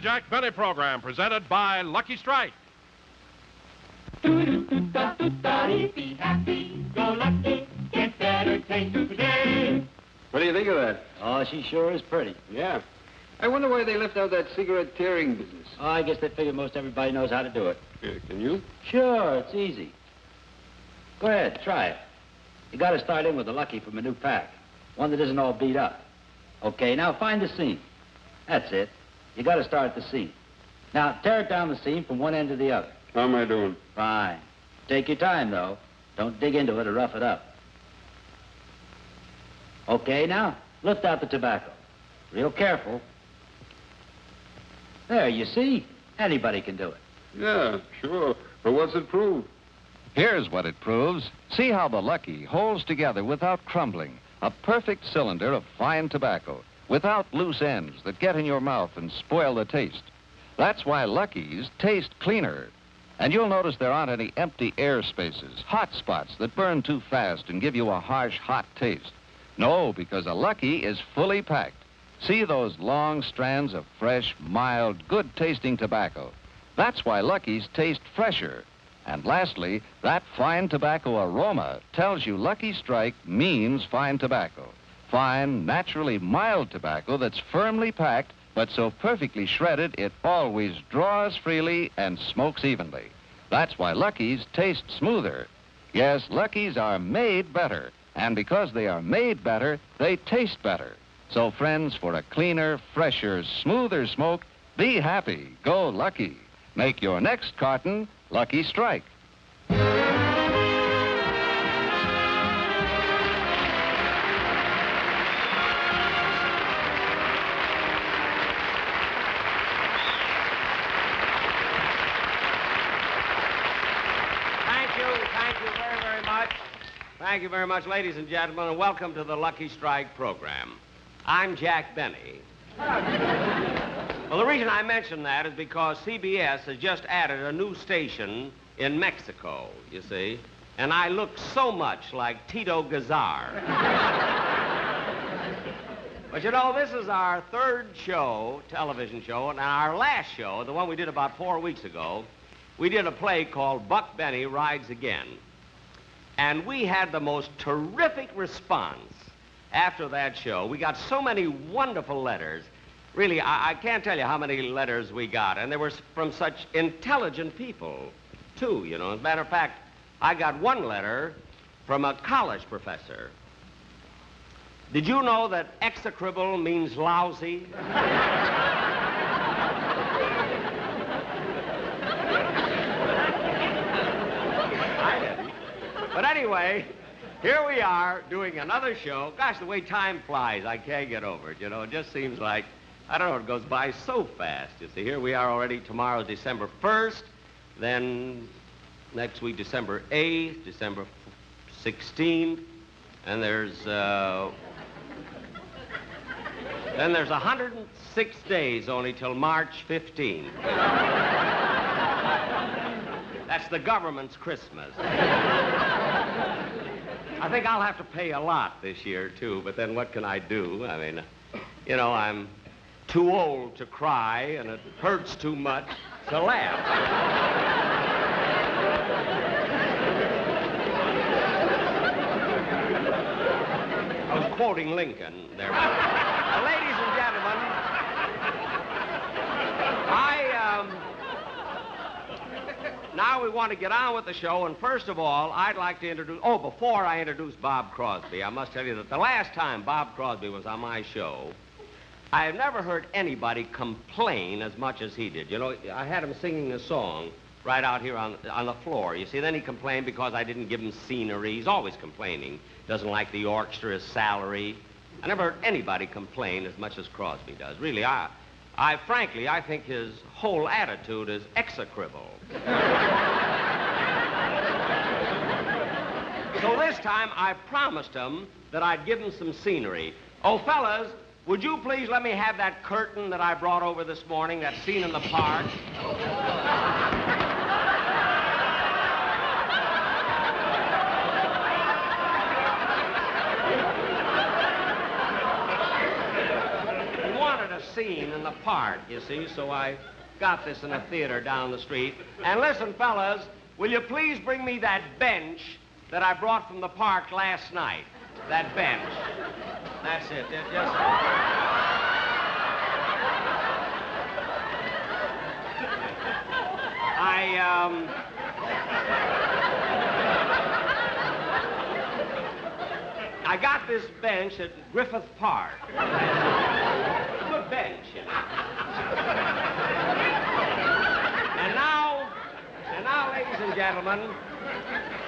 the Jack Benny program presented by Lucky Strike. Be happy, go lucky, get better taste today. What do you think of that? Oh, she sure is pretty. Yeah. I wonder why they left out that cigarette tearing business. Oh, I guess they figure most everybody knows how to do it. Yeah, can you? Sure, it's easy. Go ahead, try it. You got to start in with a Lucky from a new pack. One that isn't all beat up. Okay, now find the seam. That's it. You got to start at the seam. Now, tear it down the seam from one end to the other. How am I doing? Fine. Take your time, though. Don't dig into it or rough it up. Okay, now, lift out the tobacco. Real careful. There, you see? Anybody can do it. Yeah, sure. But what's it prove? Here's what it proves. See how the Lucky holds together without crumbling. A perfect cylinder of fine tobacco, without loose ends that get in your mouth and spoil the taste. That's why Lucky's taste cleaner. And you'll notice there aren't any empty air spaces, hot spots that burn too fast and give you a harsh, hot taste. No, because a Lucky is fully packed. See those long strands of fresh, mild, good-tasting tobacco. That's why Lucky's taste fresher. And lastly, that fine tobacco aroma tells you Lucky Strike means fine tobacco. Fine, naturally mild tobacco that's firmly packed, but so perfectly shredded it always draws freely and smokes evenly. That's why Lucky's taste smoother. Yes, Lucky's are made better. And because they are made better, they taste better. So, friends, for a cleaner, fresher, smoother smoke, be happy. Go Lucky. Make your next carton Lucky Strike. Thank you very much, ladies and gentlemen, and welcome to the Lucky Strike program. I'm Jack Benny. Well, the reason I mention that is because CBS has just added a new station in Mexico, you see, and I look so much like Tito Gazar. But you know, this is our third show, television show, and our last show, the one we did about 4 weeks ago, we did a play called Buck Benny Rides Again. And we had the most terrific response after that show. We got so many wonderful letters. Really, I can't tell you how many letters we got. And they were from such intelligent people, too, you know. As a matter of fact, I got one letter from a college professor. Did you know that execrable means lousy? But anyway, here we are doing another show. Gosh, the way time flies, I can't get over it, you know. It just seems like, I don't know, it goes by so fast. You see, here we are already. Tomorrow's December 1st. Then next week, December 8th, December 16th. And there's 106 days only till March 15th. That's the government's Christmas. I think I'll have to pay a lot this year, too, but then what can I do? I mean, you know, I'm too old to cry, and it hurts too much to laugh. I was quoting Lincoln there. Ladies and gentlemen, now we want to get on with the show, and first of all, I'd like to introduce... Oh, before I introduce Bob Crosby, I must tell you that the last time Bob Crosby was on my show, I have never heard anybody complain as much as he did. You know, I had him singing a song right out here on the floor. You see, then he complained because I didn't give him scenery. He's always complaining. Doesn't like the orchestra's salary. I never heard anybody complain as much as Crosby does. Really, frankly, I think his whole attitude is execrable. So this time, I promised him that I'd give him some scenery. Oh, fellas, would you please let me have that curtain that I brought over this morning, that scene in the park? scene in the park, you see, so I got this in a theater down the street. And listen, fellas, will you please bring me that bench that I brought from the park last night? That bench. That's it. I got this bench at Griffith Park. Good bench, you know. And now, ladies and gentlemen,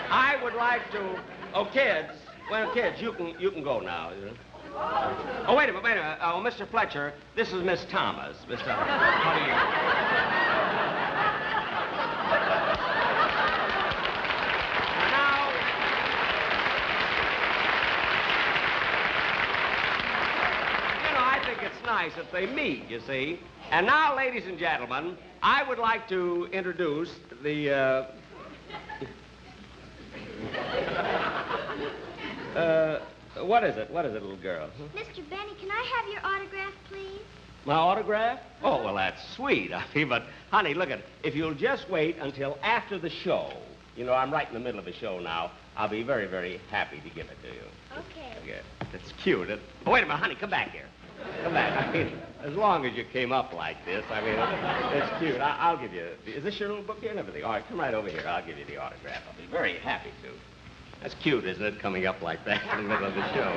I would like to. Oh, kids. Well, kids, you can go now. You know? Oh, wait a minute. Oh, Mr. Fletcher, this is Miss Thomas. Miss Thomas, how do you? It's nice if they meet, you see. And now, ladies and gentlemen, I would like to introduce the, what is it? What is it, little girl? Mr. Benny, can I have your autograph, please? My autograph? Oh, well, that's sweet. I mean, but, honey, look at it. If you'll just wait until after the show, you know, I'm right in the middle of the show now, I'll be very, very happy to give it to you. Okay. Okay. That's cute. Oh, wait a minute, honey, come back here. Come back. I mean, as long as you came up like this, I mean, it's cute. I'll give you. Is this your little book here and everything? All right, come right over here. I'll give you the autograph. I'll be very happy to. That's cute, isn't it, coming up like that in the middle of the show?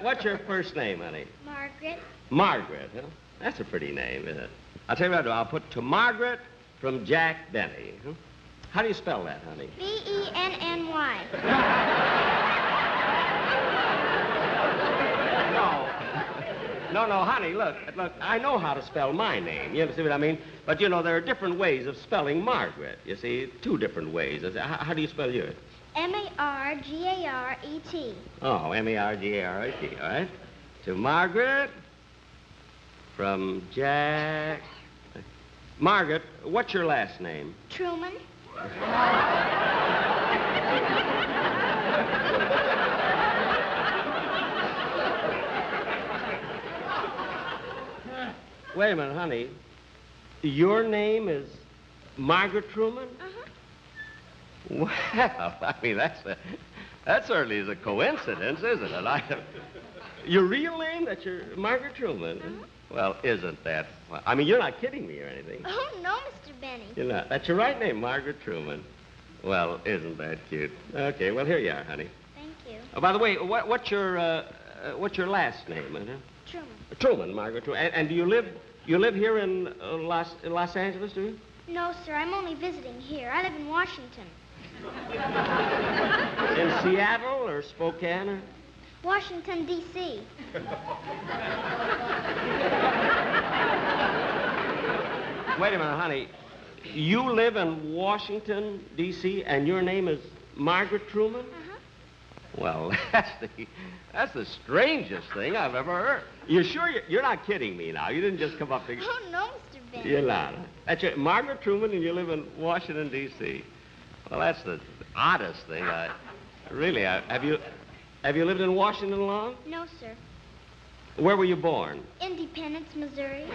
What's your first name, honey? Margaret. Margaret, huh? That's a pretty name, isn't it? I'll tell you what, I'll put to Margaret from Jack Benny. Huh? How do you spell that, honey? B-E-N-N-Y. No, honey, look, I know how to spell my name. You see what I mean? But, you know, there are different ways of spelling Margaret. You see, two different ways. How do you spell yours? M-A-R-G-A-R-E-T. Oh, M-A-R-G-A-R-E-T, all right. To Margaret from Jack. Margaret, what's your last name? Truman. Wait a minute, honey. Your name is Margaret Truman? Uh-huh. Well, I mean, that certainly is a coincidence, isn't it? Your real name? That's your Margaret Truman? Uh-huh. Well, isn't that? I mean, you're not kidding me or anything. Oh, no, Mr. Benny. You're not. That's your right name, Margaret Truman. Well, isn't that cute? Okay, well, here you are, honey. Thank you. Oh, by the way, what's your last name? Truman. Truman, Margaret Truman. And do you live here in Los Angeles, do you? No, sir, I'm only visiting here. I live in Washington. In Seattle or Spokane or? Washington, D.C. Wait a minute, honey. You live in Washington, D.C., and your name is Margaret Truman? Uh-huh. Well, that's the strangest thing I've ever heard. You sure you're not kidding me now? You didn't just come up to... Oh, no, Mr. Benny. You're not. Huh? That's your, Margaret Truman, and you live in Washington, D.C. Well, that's the oddest thing. Have you lived in Washington long? No, sir. Where were you born? Independence, Missouri.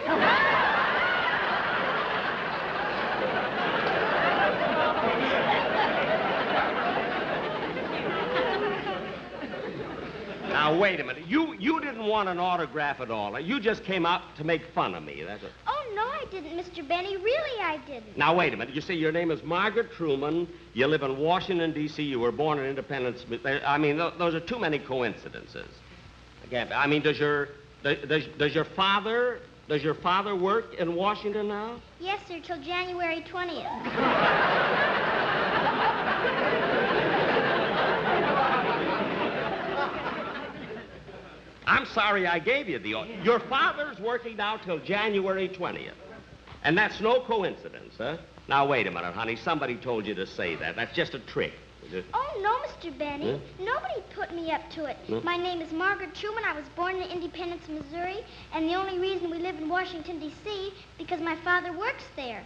Now, wait a minute. You didn't want an autograph at all. You just came out to make fun of me. That's it. Oh, no, I didn't, Mr. Benny. Really, I didn't. Now, wait a minute. You say your name is Margaret Truman. You live in Washington, D.C. You were born in Independence. I mean, those are too many coincidences. I mean, does your father work in Washington now? Yes, sir, till January 20th. I'm sorry I gave you the... Your father's working now till January 20th. And that's no coincidence, huh? Now, wait a minute, honey. Somebody told you to say that. That's just a trick. Oh, no, Mr. Benny. Huh? Nobody put me up to it. Huh? My name is Margaret Truman. I was born in Independence, Missouri. And the only reason we live in Washington, D.C., because my father works there.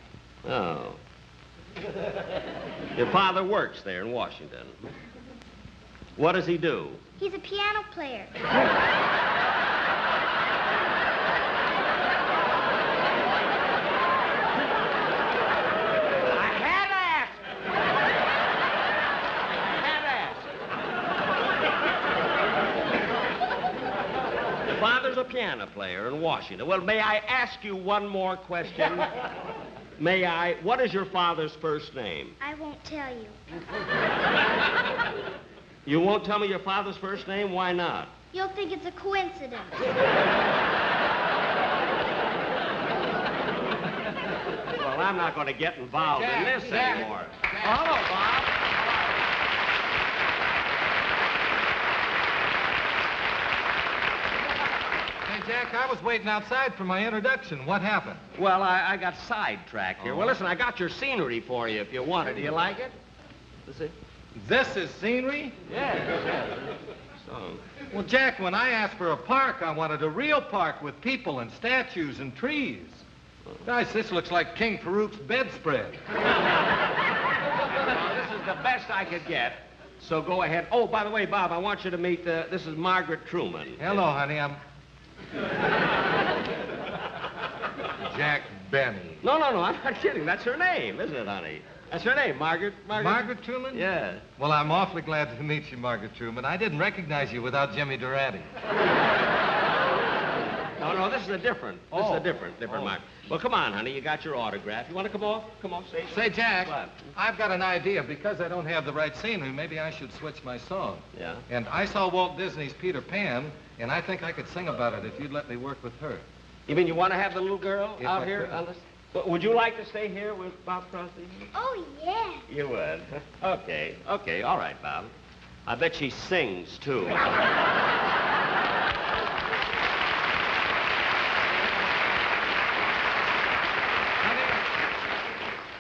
Oh. Your father works there in Washington. What does he do? He's a piano player. father's a piano player in Washington. Well, may I ask you one more question? May I? What is your father's first name? I won't tell you. You won't tell me your father's first name? Why not? You'll think it's a coincidence. Well, I'm not going to get involved in this anymore. Hello, Bob. Hey, Jack, I was waiting outside for my introduction. What happened? Well, I got sidetracked here. Well, listen, I got your scenery for you if you want it. Do you like it? Let's see. This is scenery? Yeah. So, Well, Jack, when I asked for a park, I wanted a real park with people and statues and trees. Guys, this looks like King Farouk's bedspread. well, this is the best I could get. So go ahead. Oh, by the way, Bob, I want you to meet, this is Margaret Truman. Hello, honey, I'm... Jack Benny. No, I'm not kidding. That's her name, isn't it, honey? That's her name, Margaret. Margaret Truman? Yeah. Well, I'm awfully glad to meet you, Margaret Truman. I didn't recognize you without Jimmy Durante. No, this is a different. This is a different Margaret. Well, come on, honey. You got your autograph. You want to come off? Come off, Say, Jack, what? I've got an idea. Because I don't have the right scenery, maybe I should switch my song. Yeah? And I saw Walt Disney's Peter Pan, and I think I could sing about it if you'd let me work with her. You mean you want to have the little girl If out I here could. on this? Well, would you like to stay here with Bob Crosby? Oh, yeah. You would? Okay, all right, Bob. I bet she sings, too.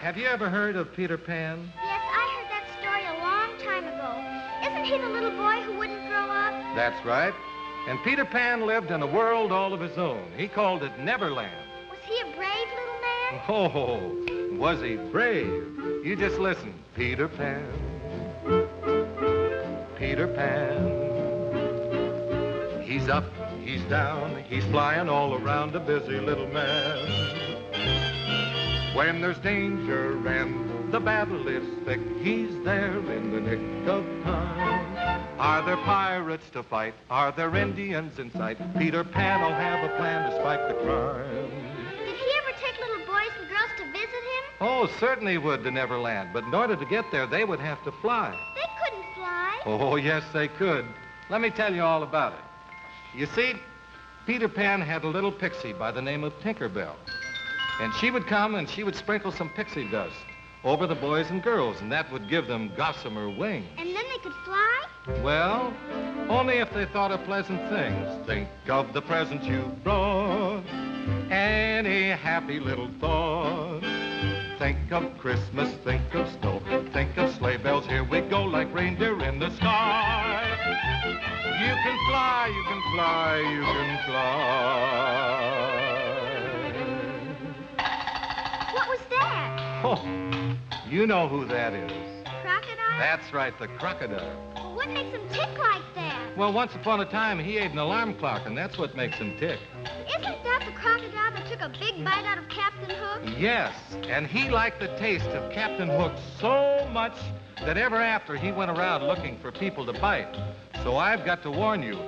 Have you ever heard of Peter Pan? Yes, I heard that story a long time ago. Isn't he the little boy who wouldn't grow up? That's right. And Peter Pan lived in a world all of his own. He called it Neverland. Was he a brave little man? Oh, was he brave? You just listen. Peter Pan, Peter Pan. He's up, he's down, he's flying all around a busy little man. When there's danger and the battle is thick, he's there in the nick of time. Are there pirates to fight? Are there Indians in sight? Peter Pan will have a plan to spike the crime. Did he ever take little boys and girls to visit him? Oh, certainly would to Neverland, but in order to get there, they would have to fly. They couldn't fly. Oh, yes, they could. Let me tell you all about it. You see, Peter Pan had a little pixie by the name of Tinkerbell. And she would come and she would sprinkle some pixie dust over the boys and girls, and that would give them gossamer wings. And then they could fly? Well, only if they thought of pleasant things. Think of the presents you brought, any happy little thought. Think of Christmas, think of snow, think of sleigh bells. Here we go like reindeer in the sky. You can fly, you can fly, you can fly. What was that? Oh, you know who that is. Crocodile? That's right, the crocodile. Well, what makes him tick like that? Well, once upon a time, he ate an alarm clock, and that's what makes him tick. Isn't that the crocodile that took a big bite out of Captain Hook? Yes, and he liked the taste of Captain Hook so much that ever after he went around looking for people to bite. So I've got to warn you,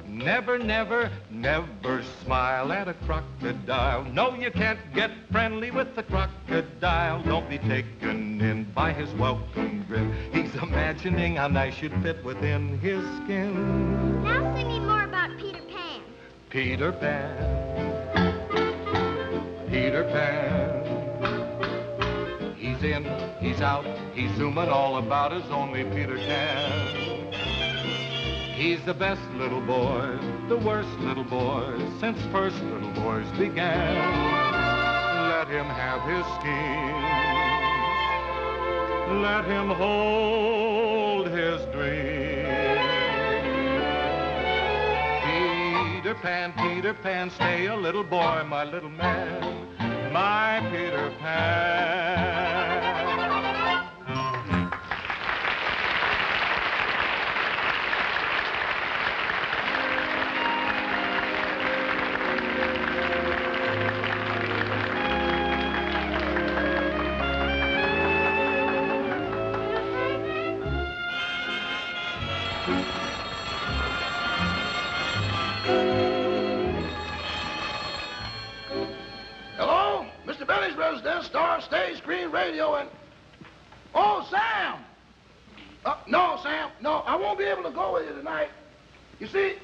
never, never, never smile at a crocodile. No, you can't get friendly with the crocodile. Don't be taken in by his welcome grin. He's imagining how nice you'd fit within his skin. Now sing me more about Peter Pan. Peter Pan, Peter Pan. He's in, he's out, he's zooming all about as only Peter can. He's the best little boy, the worst little boy, since first little boys began. Let him have his schemes. Let him hold his dreams. Peter Pan, stay a little boy, my little man, my Peter Pan. radio and... Oh, Sam! No, Sam, no, I won't be able to go with you tonight. You see,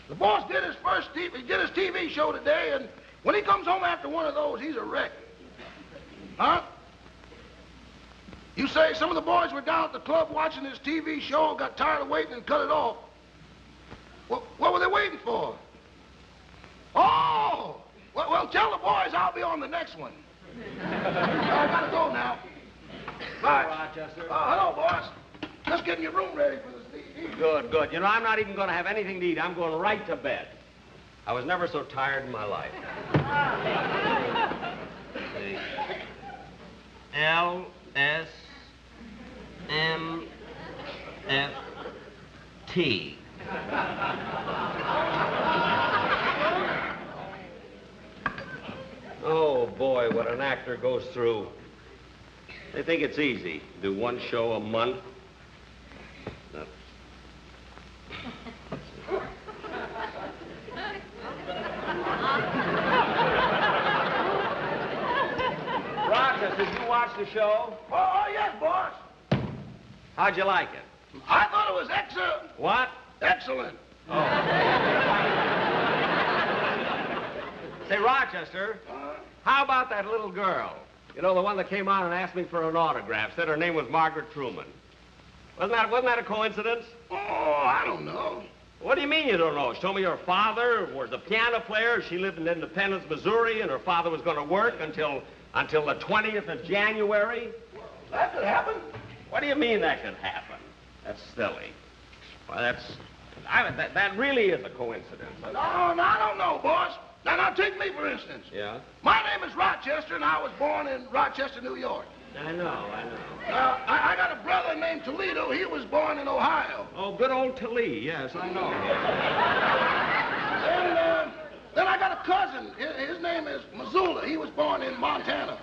the boss did his TV show today, and when he comes home after one of those, he's a wreck. Huh? You say some of the boys were down at the club watching his TV show, got tired of waiting and cut it off. What were they waiting for? Oh! Well, tell the boys I'll be on the next one. I gotta go now. Bye. Rochester. Hello, boss. Just getting your room ready for this evening. Good, good. You know, I'm not even going to have anything to eat. I'm going right to bed. I was never so tired in my life. L-S-M-F-T. Oh, boy, what an actor goes through. They think it's easy. Do one show a month. No. Rochester, did you watch the show? Oh, yes, boss. How'd you like it? I thought it was excellent. What? Excellent. Oh. Say, Rochester, how about that little girl? You know, the one that came on and asked me for an autograph, said her name was Margaret Truman. Wasn't that a coincidence? Oh, I don't know. What do you mean you don't know? She told me her father was a piano player. She lived in Independence, Missouri, and her father was going to work until the 20th of January. Well, that could happen. What do you mean that could happen? That's silly. Well, that really is a coincidence. No, I don't know, boss. Now, take me, for instance. Yeah? My name is Rochester, and I was born in Rochester, New York. I know. I got a brother named Toledo. He was born in Ohio. Oh, good old Toledo. Yes, I know. And then I got a cousin. His name is Missoula. He was born in Montana.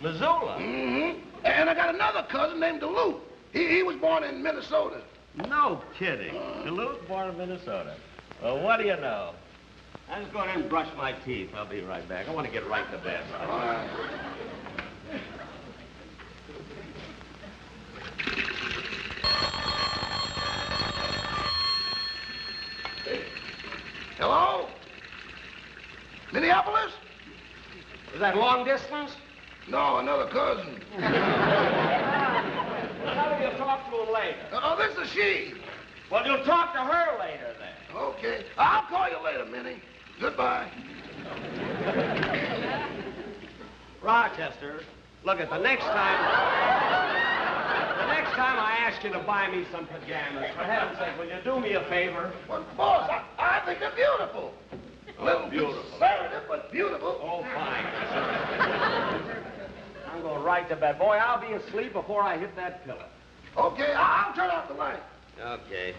Missoula? Mm-hmm. And I got another cousin named Duluth. He was born in Minnesota. No kidding. Duluth, born in Minnesota. Well, what do you know? I'm just going in and brush my teeth. I'll be right back. I want to get right to bed. All right. Hello? Minneapolis? Is that long distance? No, another cousin. How do you talk to him later? Oh, this is she. Well, you'll talk to her later, then. Okay. I'll call you later, Minnie. Goodbye. Rochester, look, at the next time I ask you to buy me some pajamas, for heaven's sake, will you do me a favor? Well, boss, I think they're beautiful. A little beautiful. conservative, but beautiful. Oh, fine. I'm going right to bed. Boy, I'll be asleep before I hit that pillow. Okay, I'll turn off the light. Okay.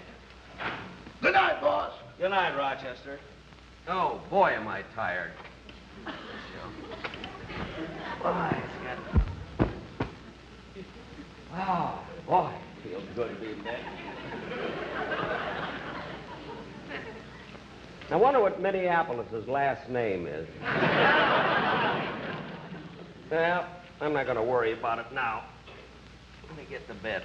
Good night, boss. Good night, Rochester. Oh, boy, am I tired. Boy, oh, boy, it feels good being dead. I wonder what Minneapolis's last name is. Well, I'm not going to worry about it now. Let me get to bed.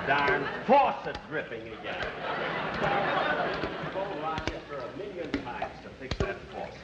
Darn faucet dripping again. I told Rochester a million times to fix that faucet.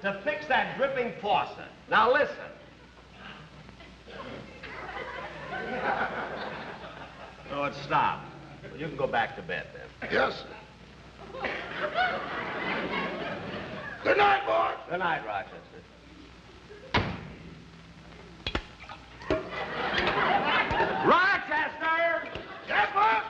to fix that dripping faucet. Now listen. So it stopped. Well, you can go back to bed then. Yes, sir. Good night, boys. Good night, Rochester. Rochester! Yes, boss.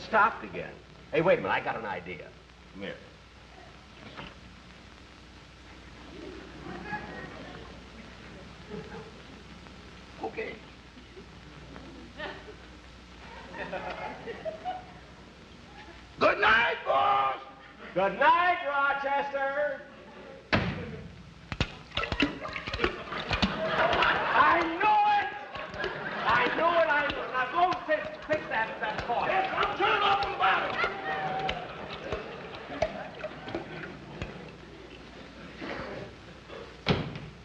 Stopped again. Hey, wait a minute. I got an idea. Come here. Okay. Good night, boss. Good night, Rochester. I knew it. Now go fix that faucet. Yes, I'm turning off the bottom.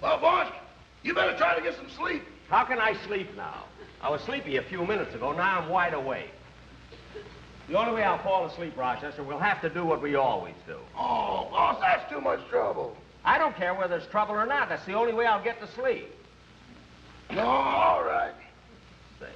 Well, boss, you better try to get some sleep. How can I sleep now? I was sleepy a few minutes ago. Now I'm wide awake. The only way I'll fall asleep, Rochester, we'll have to do what we always do. Oh, boss, that's too much trouble. I don't care whether there's trouble or not. That's the only way I'll get to sleep. No, all right. Say.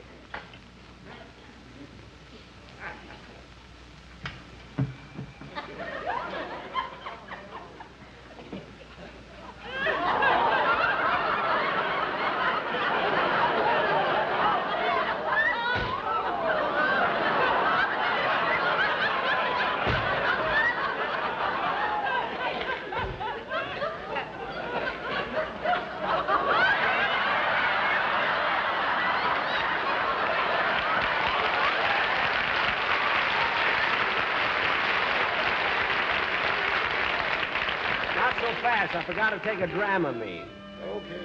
Not so fast. I forgot to take a Dramamine. Okay.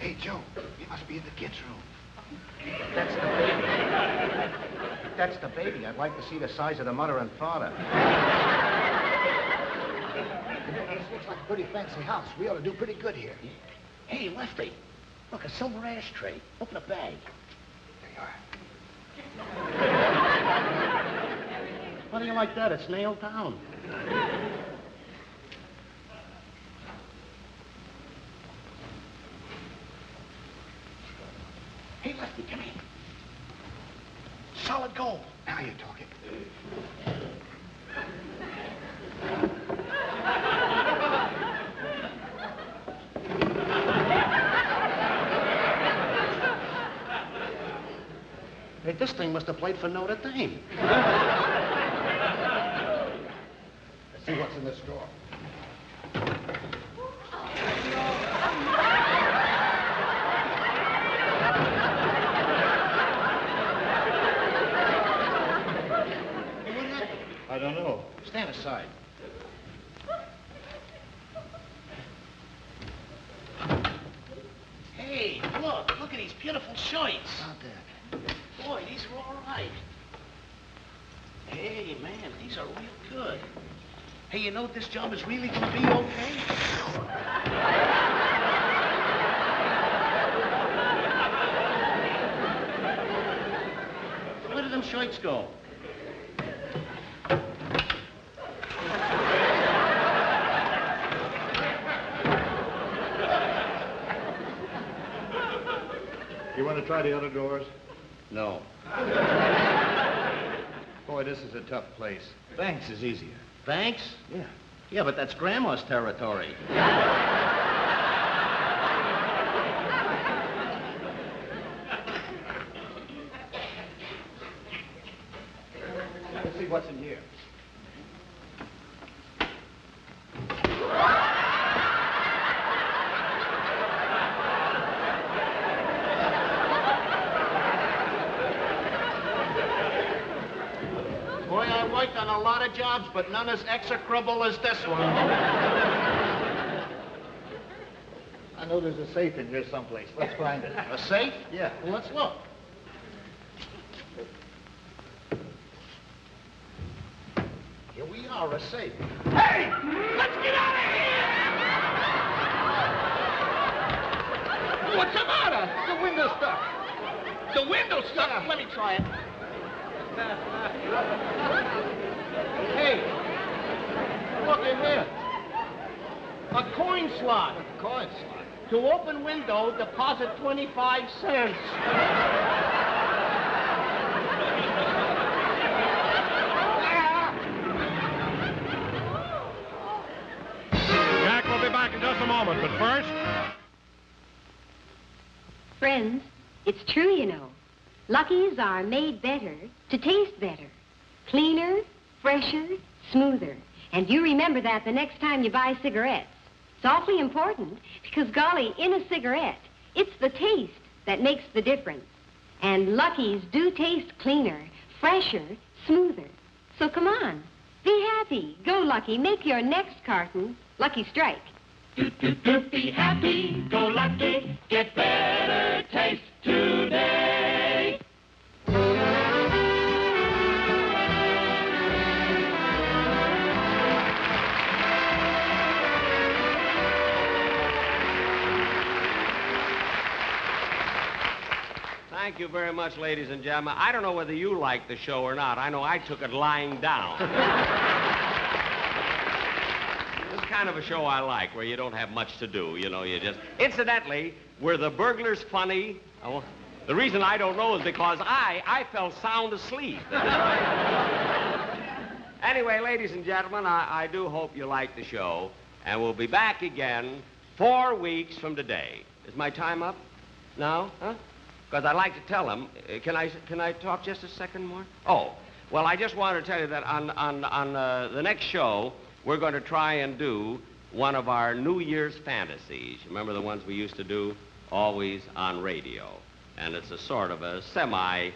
Hey, Joe, you must be in the kids' room. That's the baby. That's the baby. I'd like to see the size of the mother and father. This looks like a pretty fancy house. We ought to do pretty good here. Hey, Lefty, look, a silver ashtray. Open a bag. There you are. How do you like that? It's nailed down. Hey, Lefty, come here. Solid gold. Now you're talking. Hey, this thing must have played for Notre Dame. Let's see what's in this drawer. Hey, what happened? I don't know. Stand aside. Hey, look at these beautiful shirts. Not that. Boy, these are all right. Hey, man, these are real good. Hey, you know this job is really going to be okay? Where did them shirts go? You want to try the other doors? No. Boy, this is a tough place. Banks is easier. Banks? Yeah. Yeah, but that's Grandma's territory. Let's see what's in here. Boy, I worked on a lot of jobs, but none as execrable as this one. I know there's a safe in here someplace. Let's find it. A safe? Yeah. Well, let's look. Here we are, a safe. Hey! Let's get out of here! What's the matter? The window's stuck. The window's stuck? Yeah. Let me try it. Hey, look in here. A coin slot. A coin slot? To open window, deposit 25 cents. Jack will be back in just a moment, but first... Friends, it's true, you know. Lucky's are made better to taste better. Cleaner, fresher, smoother. And you remember that the next time you buy cigarettes. It's awfully important because, golly, in a cigarette, it's the taste that makes the difference. And Lucky's do taste cleaner, fresher, smoother. So come on, be happy. Go, Lucky. Make your next carton Lucky Strike. Be happy, go Lucky, get better taste today. Thank you very much, ladies and gentlemen. I don't know whether you liked the show or not. I know I took it lying down. This is kind of a show I like, where you don't have much to do. You know, you just... Incidentally, were the burglars funny? Oh, the reason I don't know is because I fell sound asleep. Anyway, ladies and gentlemen, I do hope you like the show, and we'll be back again 4 weeks from today. Is my time up now? Huh? Because I'd like to tell them. Can I talk just a second more? Oh, well, I just wanted to tell you that on the next show, we're going to try and do one of our New Year's fantasies. Remember the ones we used to do always on radio? And it's a sort of a semi,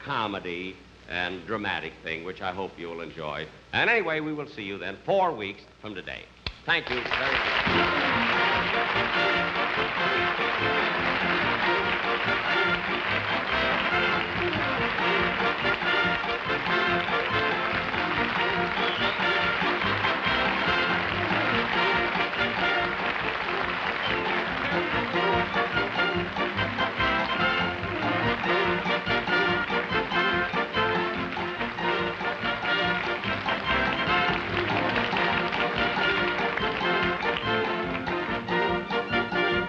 comedy and dramatic thing, which I hope you'll enjoy. And anyway, we will see you then 4 weeks from today. Thank you very much.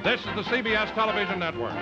This is the CBS Television Network.